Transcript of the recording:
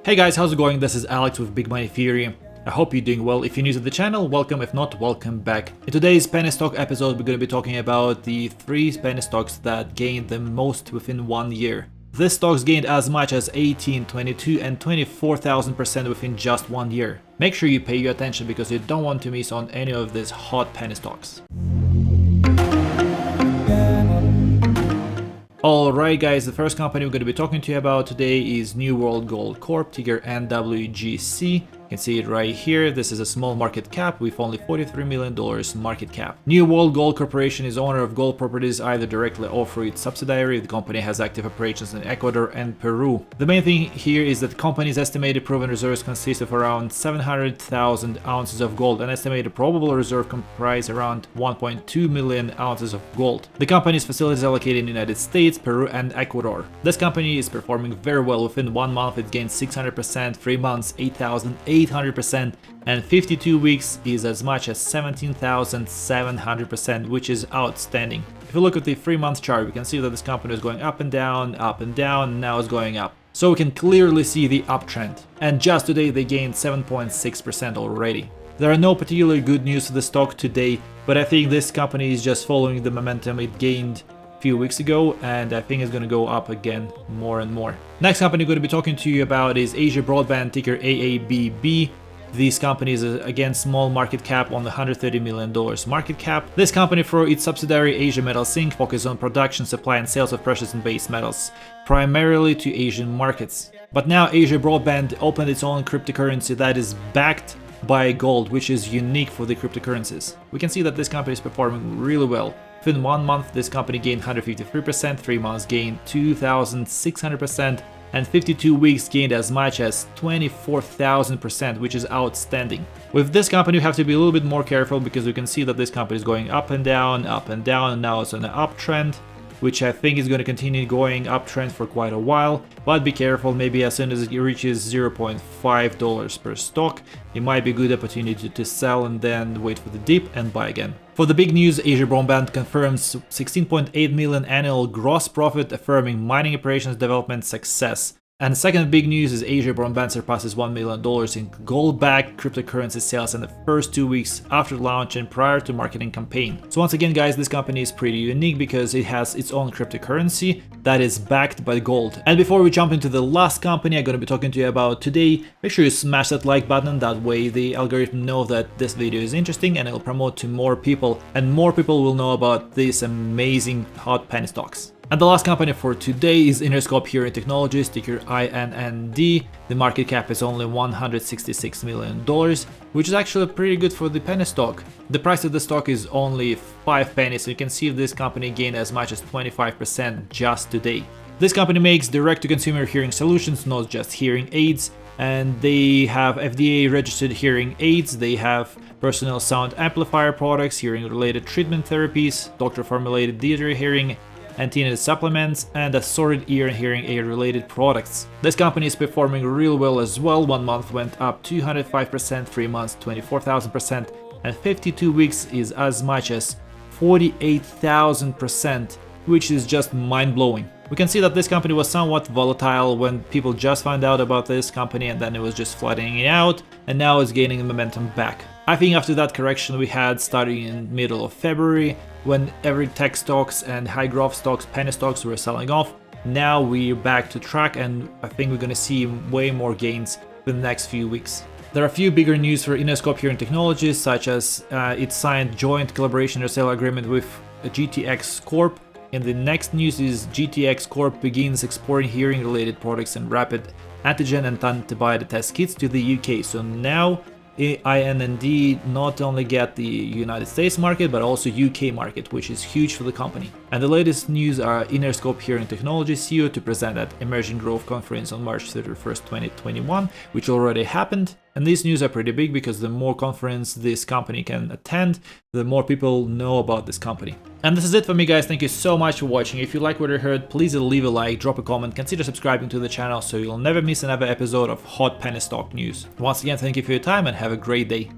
Hey guys, how's it going? This is Alex with Big Money Theory. I hope you're doing well. If you're new to the channel, welcome. If not, welcome back. In today's penny stock episode, we're going to be talking about the 3 penny stocks that gained the most within 1 year. These stocks gained as much as 18, 22 and 24,000% within just 1 year. Make sure you pay your attention because you don't want to miss on any of these hot penny stocks. Alright guys, the first company we're going to be talking to you about today is New World Gold Corp, ticker NWGC. You can see it right here. This is a small market cap with only $43 million market cap. New World Gold Corporation is owner of gold properties either directly or through its subsidiary. The company has active operations in Ecuador and Peru. The main thing here is that the company's estimated proven reserves consist of around 700,000 ounces of gold, and estimated probable reserve comprise around 1.2 million ounces of gold. The company's facilities are located in the United States, Peru and Ecuador. This company is performing very well. Within 1 month it gained 600%, 3 months 8,800%, and 52 weeks is as much as 17,700%, which is outstanding. If you look at the 3-month chart, we can see that this company is going up and down, and now it's going up. So we can clearly see the uptrend. And just today they gained 7.6% already. There are no particularly good news for the stock today, but I think this company is just following the momentum it gained few weeks ago, and I think it's going to go up again more and more. Next company I'm going to be talking to you about is Asia Broadband, ticker AABB. This company is again small market cap on the $130 million market cap. This company, through its subsidiary Asia Metals Inc., focuses on production, supply and sales of precious and base metals, primarily to Asian markets. But now Asia Broadband opened its own cryptocurrency that is backed by gold, which is unique for the cryptocurrencies. We can see that this company is performing really well. Within 1 month, this company gained 153%, 3 months gained 2,600%, and 52 weeks gained as much as 24,000%, which is outstanding. With this company, you have to be a little bit more careful because you can see that this company is going up and down, and now it's on an uptrend, which I think is going to continue going uptrend for quite a while. But be careful, maybe as soon as it reaches $0.5 per stock, it might be a good opportunity to sell and then wait for the dip and buy again. For the big news, Asia Broadband confirms 16.8 million annual gross profit, affirming mining operations development success. And the second big news is Asia Broadband surpasses $1 million in gold-backed cryptocurrency sales in the first 2 weeks after launch and prior to marketing campaign. So once again guys, this company is pretty unique because it has its own cryptocurrency that is backed by gold. And before we jump into the last company I'm going to be talking to you about today, make sure you smash that like button. That way the algorithm knows that this video is interesting and it'll promote to more people, and more people will know about these amazing hot penny stocks. And the last company for today is InnerScope Hearing Technologies, ticker INND. The market cap is only $166 million, which is actually pretty good for the penny stock. The price of the stock is only 5 pennies, so you can see this company gained as much as 25% just today. This company makes direct-to-consumer hearing solutions, not just hearing aids, and they have FDA-registered hearing aids, they have personal sound amplifier products, hearing-related treatment therapies, doctor-formulated dietary hearing and tinnitus supplements, and assorted ear and hearing aid related products. This company is performing real well as well. 1 month went up 205%, 3 months 24,000%, and 52 weeks is as much as 48,000%, which is just mind-blowing. We can see that this company was somewhat volatile when people just found out about this company, and then it was just flattening out, and now it's gaining momentum back. I think after that correction we had starting in middle of February, when every tech stocks and high growth stocks, penny stocks were selling off, now we're back to track, and I think we're gonna see way more gains in the next few weeks. There are a few bigger news for InnerScope Hearing Technologies, such as it signed joint collaboration resale agreement with GTX Corp. And the next news is GTX Corp begins exporting hearing related products and rapid antigen and antibody test kits to the UK. So now INND not only get the United States market but also UK market, which is huge for the company. And the latest news are InnerScope Hearing Technology CEO to present at Emerging Growth Conference on March 31st, 2021, which already happened. And these news are pretty big because the more conference this company can attend, the more people know about this company. And this is it for me guys, thank you so much for watching. If you like what you heard, please leave a like, drop a comment, consider subscribing to the channel so you'll never miss another episode of hot penny stock news. Once again, thank you for your time and have a great day.